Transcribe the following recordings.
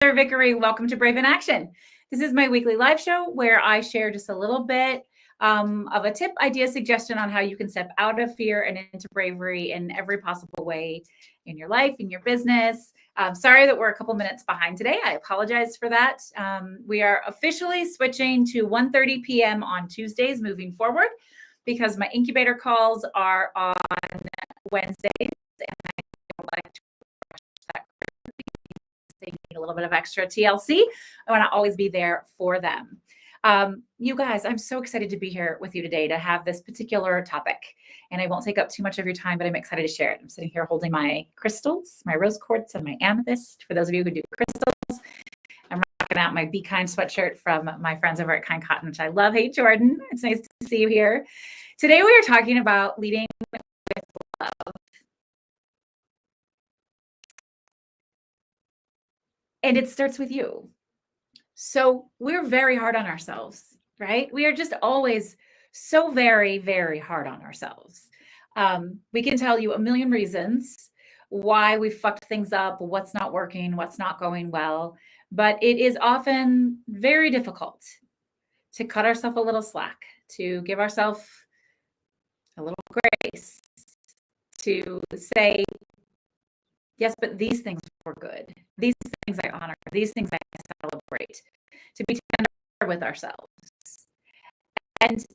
Heather Vickery. Welcome to Brave in Action. This is my weekly live show where I share just a little bit of a tip, idea, suggestion on how you can step out of fear and into bravery in every possible way in your life, in your business. Sorry that we're a couple minutes behind today. I apologize for that. We are officially switching to 1:30 p.m. on Tuesdays moving forward because my incubator calls are on Wednesdays, and I don't like to rush that. They need a little bit of extra TLC. I want to always be there for them. You guys, I'm so excited to be here with you today to have this particular topic. And I won't take up too much of your time, but I'm excited to share it. I'm sitting here holding my crystals, my rose quartz, and my amethyst. For those of you who do crystals, I'm rocking out my Be Kind sweatshirt from my friends over at Kind Cotton, which I love. Hey, Jordan. It's nice to see you here. Today, we are talking about leading with love. And it starts with you. So we're very hard on ourselves, right? We are just always so very, very hard on ourselves. We can tell you a million reasons why we fucked things up, what's not working, what's not going well. But it is often very difficult to cut ourselves a little slack, to give ourselves a little grace, to say, yes, but these things were good. These things I honor. These things I celebrate. To be tender with ourselves. And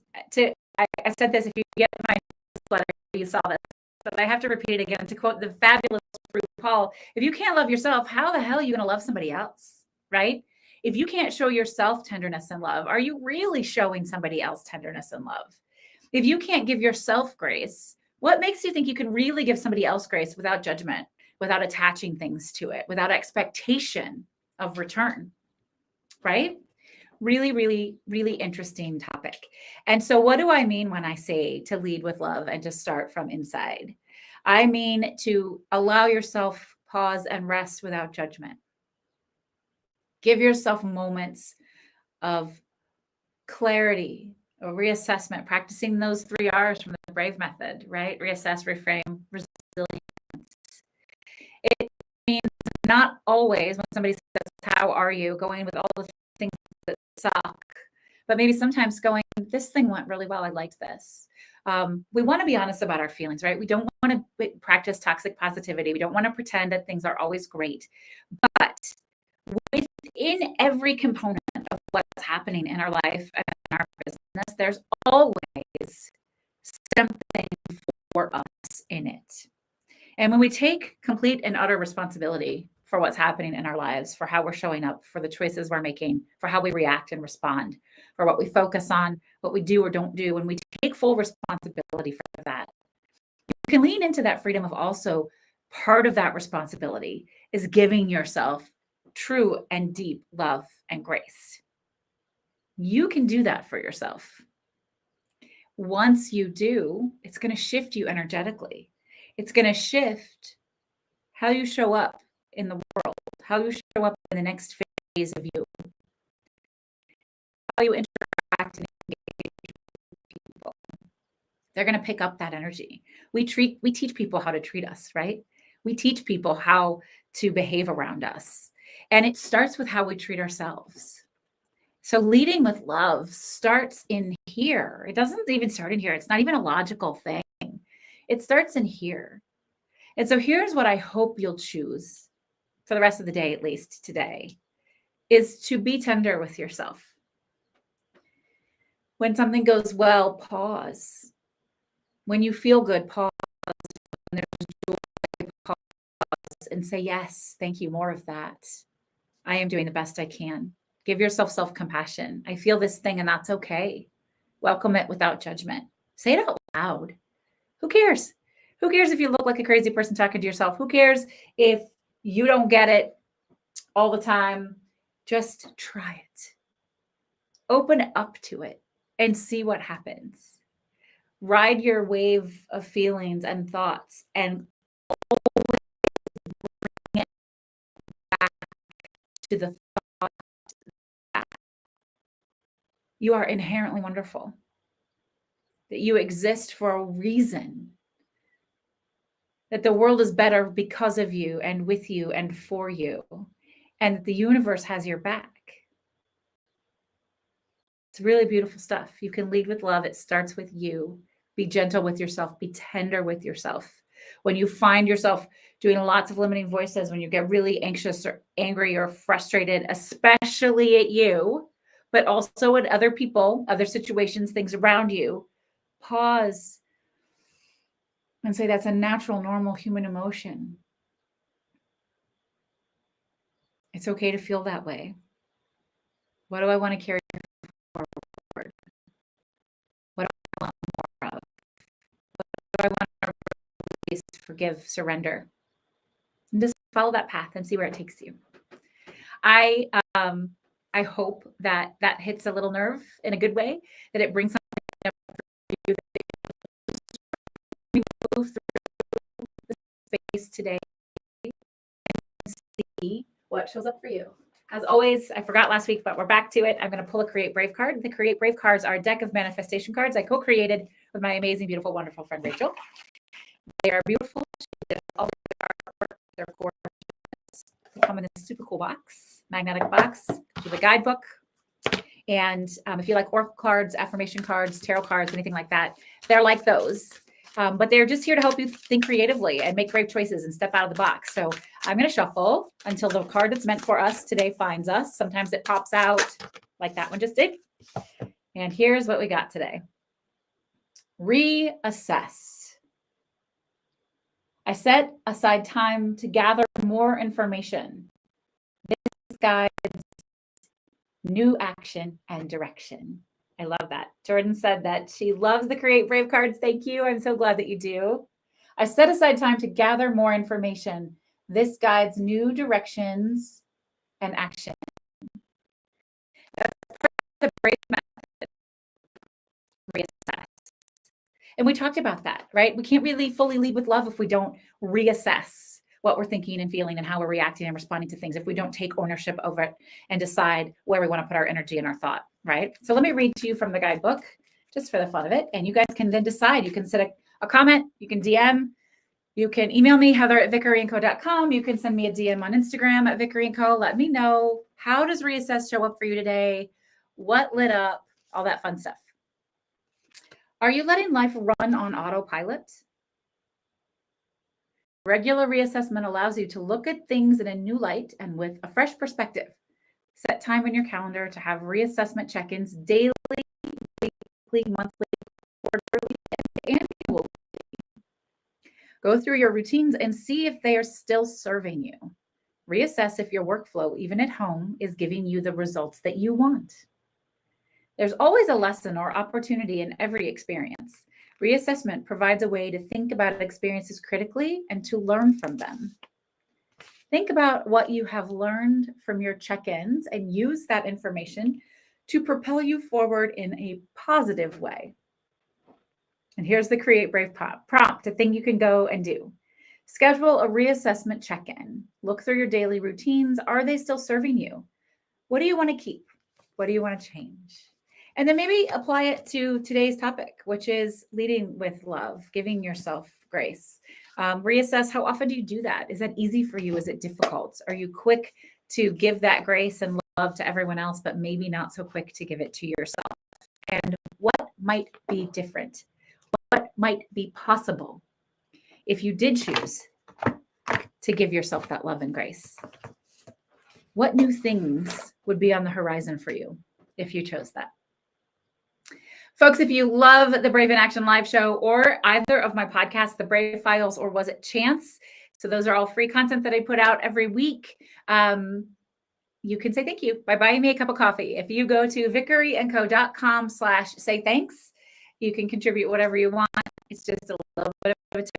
I said this, if you get my newsletter, you saw this, but I have to repeat it again to quote the fabulous Rupaul. If you can't love yourself, how the hell are you going to love somebody else, right? If you can't show yourself tenderness and love, are you really showing somebody else tenderness and love? If you can't give yourself grace, what makes you think you can really give somebody else grace without judgment, without attaching things to it, without expectation of return, right? Really, really, really interesting topic. And so what do I mean when I say to lead with love and to start from inside? I mean to allow yourself pause and rest without judgment. Give yourself moments of clarity or reassessment, practicing those 3 R's from the Brave method, right? Reassess, reframe, resilience. It means not always when somebody says, how are you, going with all the things that suck, but maybe sometimes going, this thing went really well. I liked this. We want to be honest about our feelings, right? We don't want to practice toxic positivity. We don't want to pretend that things are always great. But within every component of what's happening in our life and in our business, there's always something for us in it. And when we take complete and utter responsibility for what's happening in our lives, for how we're showing up, for the choices we're making, for how we react and respond, for what we focus on, what we do or don't do, when we take full responsibility for that, you can lean into that freedom of also part of that responsibility is giving yourself true and deep love and grace. You can do that for yourself. Once you do, it's going to shift you energetically. It's going to shift how you show up in the world, how you show up in the next phase of you, how you interact and engage with people. They're going to pick up that energy. We teach people how to treat us, right? We teach people how to behave around us. And it starts with how we treat ourselves. So leading with love starts in here. It doesn't even start in here. It's not even a logical thing. It starts in here. And so here's what I hope you'll choose for the rest of the day, at least today, is to be tender with yourself. When something goes well, pause. When you feel good, pause. When there's joy, pause and say, yes, thank you, more of that. I am doing the best I can. Give yourself self-compassion. I feel this thing and that's okay. Welcome it without judgment. Say it out loud. Who cares? Who cares if you look like a crazy person talking to yourself? Who cares if you don't get it all the time? Just try it. Open up to it and see what happens. Ride your wave of feelings and thoughts and always bring it back to the thought that you are inherently wonderful, that you exist for a reason, that the world is better because of you and with you and for you. and the universe has your back. It's really beautiful stuff. You can lead with love. It starts with you. Be gentle with yourself. Be tender with yourself. When you find yourself doing lots of limiting voices, when you get really anxious or angry or frustrated, especially at you, but also at other people, other situations, things around you, pause and say, that's a natural, normal human emotion. It's okay to feel that way. What do I want to carry forward? What do I want more of? What do I want to release, forgive, surrender? And just follow that path and see where it takes you. I hope that hits a little nerve in a good way, that it brings something up for you, that you move through the space today and see what shows up for you. As always, I forgot last week, but we're back to it. I'm going to pull a Create Brave card. The Create Brave cards are a deck of manifestation cards I co-created with my amazing, beautiful, wonderful friend, Rachel. They are beautiful. She did all the artwork. They're gorgeous. They come in a super cool box, magnetic box, with a guidebook. And if you like oracle cards, affirmation cards, tarot cards, anything like that, they're like those. But they're just here to help you think creatively and make brave choices and step out of the box. So I'm going to shuffle until the card that's meant for us today finds us. Sometimes it pops out like that one just did. And here's what we got today. Reassess. I set aside time to gather more information. This guides new action and direction. I love that. Jordan said that she loves the Create Brave cards. Thank you. I'm so glad that you do. I set aside time to gather more information. This guides new directions and action. That's part of the Brave method. Reassess. And we talked about that, right? We can't really fully lead with love if we don't reassess what we're thinking and feeling and how we're reacting and responding to things, if we don't take ownership over it and decide where we want to put our energy and our thought, right? So let me read to you from the guidebook just for the fun of it. And you guys can then decide. You can send a comment, you can DM, you can email me, heather@vickeryandco.com. You can send me a DM on Instagram at vickeryandco. Let me know, how does reassess show up for you today? What lit up? All that fun stuff. Are you letting life run on autopilot? Regular reassessment allows you to look at things in a new light and with a fresh perspective. Set time in your calendar to have reassessment check-ins daily, weekly, monthly, quarterly, and annually. Go through your routines and see if they are still serving you. Reassess if your workflow, even at home, is giving you the results that you want. There's always a lesson or opportunity in every experience. Reassessment provides a way to think about experiences critically and to learn from them. Think about what you have learned from your check-ins and use that information to propel you forward in a positive way. And here's the Create Brave prompt, a thing you can go and do. Schedule a reassessment check-in. Look through your daily routines. Are they still serving you? What do you want to keep? What do you want to change? And then maybe apply it to today's topic, which is leading with love, giving yourself grace. Reassess, how often do you do that? Is that easy for you? Is it difficult? Are you quick to give that grace and love to everyone else, but maybe not so quick to give it to yourself? And what might be different? What might be possible if you did choose to give yourself that love and grace? What new things would be on the horizon for you if you chose that? Folks, if you love the Brave in Action live show or either of my podcasts, The Brave Files or Was It Chance? So those are all free content that I put out every week. You can say thank you by buying me a cup of coffee. If you go to vickeryandco.com/say thanks, you can contribute whatever you want. It's just a little bit of a tip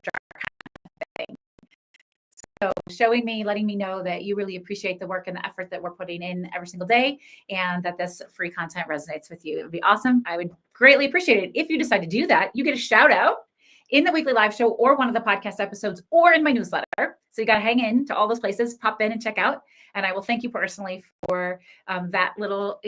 jar kind of thing. So showing me, letting me know that you really appreciate the work and the effort that we're putting in every single day and that this free content resonates with you. It would be awesome. I would greatly appreciate it. If you decide to do that, you get a shout out in the weekly live show or one of the podcast episodes or in my newsletter. So you got to hang in to all those places, pop in and check out. And I will thank you personally for that little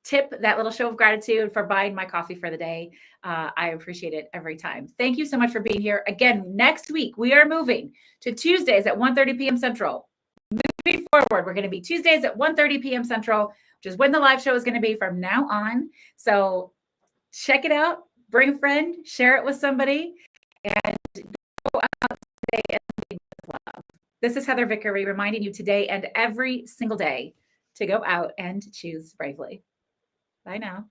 tip, that little show of gratitude for buying my coffee for the day. I appreciate it every time. Thank you so much for being here. Again, next week, we are moving to Tuesdays at 1:30 p.m. Central. Moving moving forward, we're going to be Tuesdays at 1:30 p.m. Central, which is when the live show is going to be from now on. So check it out, bring a friend, share it with somebody, and go out today and lead with love. This is Heather Vickery reminding you today and every single day to go out and choose bravely. Bye now.